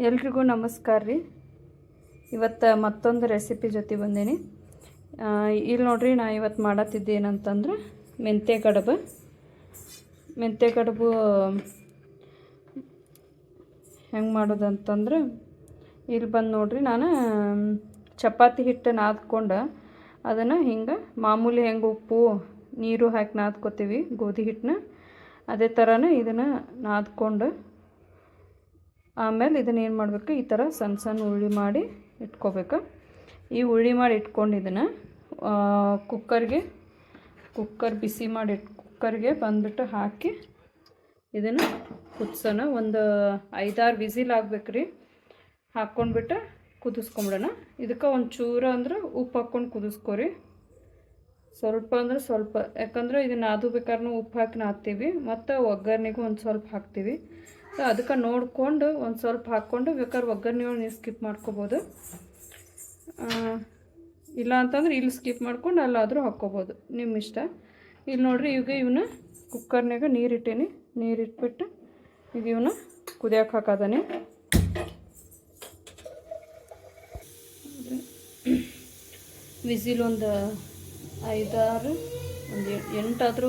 ಎಲ್ರಿಗೂ ನಮಸ್ಕಾರ ರೀ. ಇವತ್ತು ಮತ್ತೊಂದು ರೆಸಿಪಿ ಜೊತೆ ಬಂದೀನಿ. ಇಲ್ಲಿ ನೋಡ್ರಿ, ನಾ ಇವತ್ತು ಮಾಡತ್ತಿದ್ದೇನಂತಂದ್ರೆ ಮೆಂತ್ಯ ಕಡುಬು ಹೆಂಗೆ ಮಾಡೋದಂತಂದ್ರೆ ಇಲ್ಲಿ ಬಂದು ನೋಡ್ರಿ, ನಾನು ಚಪಾತಿ ಹಿಟ್ಟು ನಾದ್ಕೊಂಡು ಅದನ್ನು ಹಿಂಗೆ ಮಾಮೂಲಿ ಹೆಂಗೆ ಉಪ್ಪು ನೀರು ಹಾಕಿ ನಾದ್ಕೋತೀವಿ ಗೋಧಿ ಹಿಟ್ಟನ್ನ, ಅದೇ ಥರನೇ ಇದನ್ನು ನಾದ್ಕೊಂಡು ಆಮೇಲೆ ಇದನ್ನು ಏನು ಮಾಡಬೇಕು, ಈ ಥರ ಸಣ್ಣ ಸಣ್ಣ ಉಳ್ಳಿ ಮಾಡಿ ಇಟ್ಕೋಬೇಕು. ಈ ಉಳ್ಳಿ ಮಾಡಿ ಇಟ್ಕೊಂಡು ಇದನ್ನು ಕುಕ್ಕರ್ ಬಿಸಿ ಮಾಡಿ ಕುಕ್ಕರ್ಗೆ ಬಂದುಬಿಟ್ಟು ಹಾಕಿ ಇದನ್ನು ಕುದಿಸೋಣ. ಒಂದು 5-6 ವಿಸಿಲ್ ಆಗ್ಬೇಕು ರೀ. ಹಾಕ್ಕೊಂಡ್ಬಿಟ್ಟು ಕುದಿಸ್ಕೊಂಬಿಡೋಣ. ಇದಕ್ಕೆ ಒಂದು ಚೂರ ಅಂದ್ರೆ ಉಪ್ಪು ಹಾಕ್ಕೊಂಡು ಕುದಿಸ್ಕೊರಿ. ಸ್ವಲ್ಪ ಅಂದ್ರೆ ಸ್ವಲ್ಪ, ಯಾಕಂದ್ರೆ ಇದನ್ನು ನಾದಬೇಕಾದ್ರೂ ಉಪ್ಪು ಹಾಕಿ ನಾದ್ತೀವಿ, ಮತ್ತು ಒಗ್ಗರಣೆಗೂ ಒಂದು ಸ್ವಲ್ಪ ಹಾಕ್ತೀವಿ. ಸೊ ಅದಕ್ಕೆ ನೋಡಿಕೊಂಡು ಒಂದು ಸ್ವಲ್ಪ ಹಾಕ್ಕೊಂಡು ಬೇಕಾದ್ರೆ ಒಗ್ಗರಣೆ ನೀವು ಸ್ಕಿಪ್ ಮಾಡ್ಕೋಬೋದು. ಇಲ್ಲ ಅಂತಂದ್ರೆ ಇಲ್ಲಿ ಸ್ಕಿಪ್ ಮಾಡ್ಕೊಂಡು ಅಲ್ಲಾದರೂ ಹಾಕ್ಕೋಬೋದು, ನಿಮ್ಮ ಇಷ್ಟ. ಇಲ್ಲಿ ನೋಡಿರಿ, ಈಗ ಇವನ್ನ ಕುಕ್ಕರ್ನಾಗ ನೀರಿಟ್ಟೀನಿ. ನೀರಿಟ್ಬಿಟ್ಟು ಈಗ ಇವನ್ನ ಕುದಿಯೋಕೆ ಹಾಕೋದಾನೆ. ವಿಸಿಲ್ ಒಂದು 5-6 ಒಂದು 8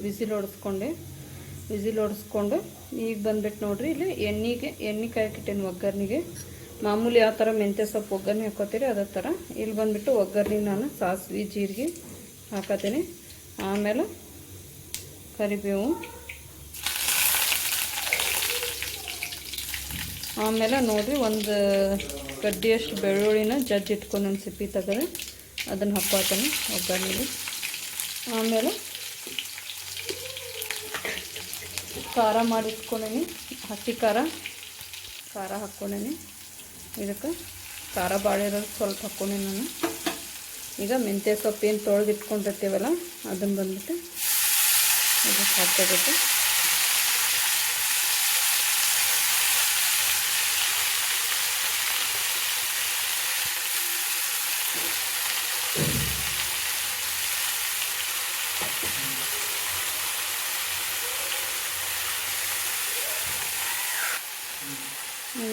ವಿಸಿಲ್ ಹೊಡೆಸ್ಕೊಂಡು ಈಗ ಬಂದ್ಬಿಟ್ಟು ನೋಡಿರಿ, ಇಲ್ಲಿ ಎಣ್ಣೆ ಕಾಯಕ್ಕಿಟ್ಟೇನು ಒಗ್ಗರಣೆಗೆ. ಮಾಮೂಲಿ ಯಾವ ಥರ ಮೆಂತ್ಯ ಸೊಪ್ಪು ಒಗ್ಗರಣೆ ಹಾಕೋತೀರಿ ಅದೇ ಥರ ಇಲ್ಲಿ ಬಂದುಬಿಟ್ಟು ಒಗ್ಗರಣೆ ನಾನು ಸಾಸಿವೆ ಜೀರಿಗೆ ಹಾಕೋತೀನಿ. ಆಮೇಲೆ ಕರಿಬೇವು, ಆಮೇಲೆ ನೋಡಿರಿ ಒಂದು ಕಡ್ಡಿಯಷ್ಟು ಬೆಳ್ಳುಳ್ಳಿನ ಜಜ್ಜಿಟ್ಕೊಂಡು ಒಂದು ಸಿಪ್ಪಿ ತೆಗೆದು ಅದನ್ನು ಹಾಕ್ಕೋತೀನಿ ಒಗ್ಗರಣೆಗೆ. ಆಮೇಲೆ ಖಾರ ಮಾಡಿಟ್ಕೊಂಡೀನಿ, ಹಸಿ ಖಾರ ಹಾಕ್ಕೊಂಡೀನಿ. ಇದಕ್ಕೆ ಖಾರ ಭಾಳ ಇರೋದು ಸ್ವಲ್ಪ ಹಾಕ್ಕೊಂಡೀನಿ ನಾನು. ಈಗ ಮೆಂತ್ಯ ಸೊಪ್ಪು ಏನು ತೊಳೆದು ಇಟ್ಕೊಂಡಿರ್ತೀವಲ್ಲ ಅದನ್ನು ಬಂದ್ಬಿಟ್ಟು ಇದಕ್ಕೆ ಹಾಕ್ಕೋಬೇಕು.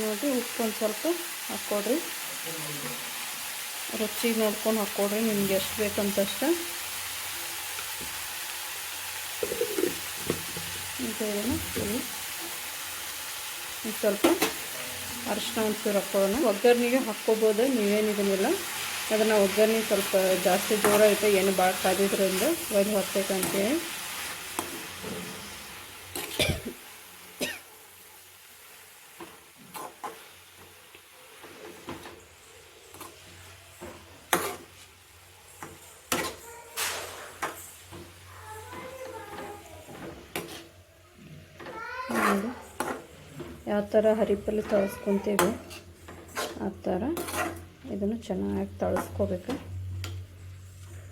ನೋಡಿ, ಉಪ್ಪು ಒಂದು ಸ್ವಲ್ಪ ಹಾಕ್ಕೊಡ್ರಿ, ರುಚಿಗೆ ನೋಡ್ಕೊಂಡು ಹಾಕ್ಕೊಡ್ರಿ, ನಿಮ್ಗೆ ಎಷ್ಟು ಬೇಕಂತಷ್ಟು. ಈಗ ಇದನ್ನು ಸ್ವಲ್ಪ ಅರಿಶಿನ ಒಂಚೂರು ಹಾಕ್ಕೊಳ್ಳೋಣ. ಒಗ್ಗರಣೆಗೆ ಹಾಕ್ಕೋಬೋದು, ನೀವೇನಿದನ್ನಿಲ್ಲ. ಅದನ್ನು ಒಗ್ಗರಣೆ ಸ್ವಲ್ಪ ಜಾಸ್ತಿ ಜೋರ ಐತೆ, ಏನು ಭಾಳ ಕಾದಿದ್ರಿಂದ ಒಯ್ದು ಹೊತ್ತೈತಂತೇಳಿ. ಯಾವ ಥರ ಹರಿಪಲ್ಲಿ ತಳಿಸ್ಕೊತೀವಿ ಆ ಥರ ಇದನ್ನು ಚೆನ್ನಾಗಿ ತಳಿಸ್ಕೋಬೇಕು.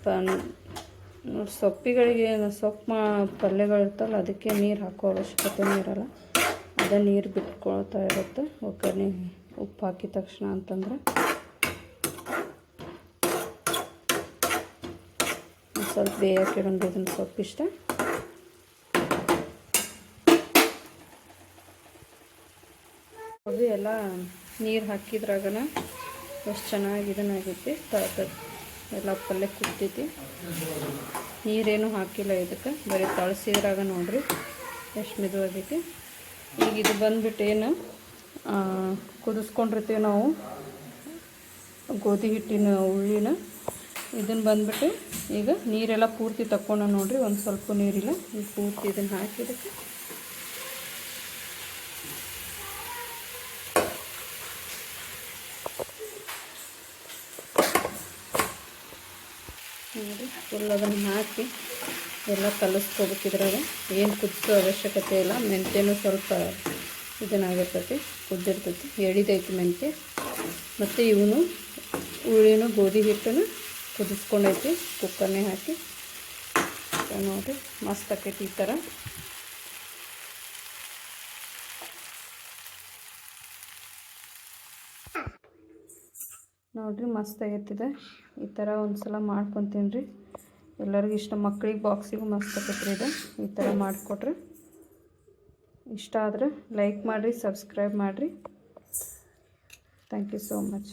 ನೋಡಿ, ಸೊಪ್ಪಿಗಳಿಗೆ ಸೊಪ್ಪು ಪಲ್ಯಗಳಿರ್ತಲ್ಲ ಅದಕ್ಕೆ ನೀರು ಹಾಕೋ ಅವಶ್ಯಕತೆಯೂ ಇರೋಲ್ಲ, ಅದೇ ನೀರು ಬಿಟ್ಕೊಳ್ತಾ ಇರುತ್ತೆ ಒಗ್ಗರಣೆ ಉಪ್ಪು ಹಾಕಿದ ತಕ್ಷಣ. ಅಂತಂದರೆ ಸ್ವಲ್ಪ ಬೇಯಕ್ಕೆ ಇದನ್ನು ಸೊಪ್ಪಿಷ್ಟ. ಅದು ಎಲ್ಲ ನೀರು ಹಾಕಿದ್ರಾಗನ ಎಷ್ಟು ಚೆನ್ನಾಗಿ ಇದನ್ನಾಗೈತಿ, ಎಲ್ಲ ಪಲ್ಯ ಕುದ್ತೈತಿ. ನೀರೇನು ಹಾಕಿಲ್ಲ ಇದಕ್ಕೆ, ಬರೀ ತಳಿಸಿದ್ರಾಗ ನೋಡ್ರಿ ಎಷ್ಟು ಮಿದುವಾಗೈತಿ. ಈಗ ಇದು ಬಂದ್ಬಿಟ್ಟು ಏನು ಕುದಿಸ್ಕೊಂಡಿರ್ತೀವಿ ನಾವು ಗೋಧಿ ಹಿಟ್ಟಿನ ಉಳ್ಳಿನ, ಇದನ್ನು ಬಂದ್ಬಿಟ್ಟು ಈಗ ನೀರೆಲ್ಲ ಪೂರ್ತಿ ತಕ್ಕೊಂಡು ನೋಡ್ರಿ, ಒಂದು ಸ್ವಲ್ಪ ನೀರಿಲ್ಲ, ಈಗ ಪೂರ್ತಿ ಇದನ್ನು ಹಾಕಿದಕ್ಕೆ ನೋಡಿ ಫುಲ್ ಅದನ್ನು ಹಾಕಿ ಎಲ್ಲ ಕಲಿಸ್ಕೋಬೇಕಿದ್ರಾಗ. ಏನು ಕುದಿಸೋ ಅವಶ್ಯಕತೆ ಇಲ್ಲ, ಮೆಂತ್ಯನೂ ಸ್ವಲ್ಪ ಇದನ್ನಾಗಿರ್ತೈತಿ, ಕುದ್ದಿರ್ತೈತಿ, ಎಳಿದೈತಿ ಮೆಂತ್ಯ. ಮತ್ತು ಇವನು ಉಳ್ಳಿನೂ ಗೋಧಿ ಹಿಟ್ಟನ್ನು ಕುದಿಸ್ಕೊಂಡೈತಿ ಕುಕ್ಕರ್ನೇ ಹಾಕಿ. ನೋಡಿರಿ ಮಸ್ತ್ ಆಕೈತಿ ಈ ಥರ. ನೋಡಿರಿ ಮಸ್ತ್ ಆಗೈತಿದೆ. ಈ ಥರ ಒಂದು ಸಲ ಮಾಡ್ಕೊತೀನಿ ರೀ, ಎಲ್ಲರಿಗೂ ಇಷ್ಟ. ಮಕ್ಳಿಗೆ ಬಾಕ್ಸಿಗೂ ಮಸ್ತ್ ಆಗೈತೆ ರೀ ಇದು. ಈ ಥರ ಮಾಡಿಕೊಟ್ರೆ ಇಷ್ಟ ಆದರೆ ಲೈಕ್ ಮಾಡಿರಿ, ಸಬ್ಸ್ಕ್ರೈಬ್ ಮಾಡಿರಿ. Thank you so much.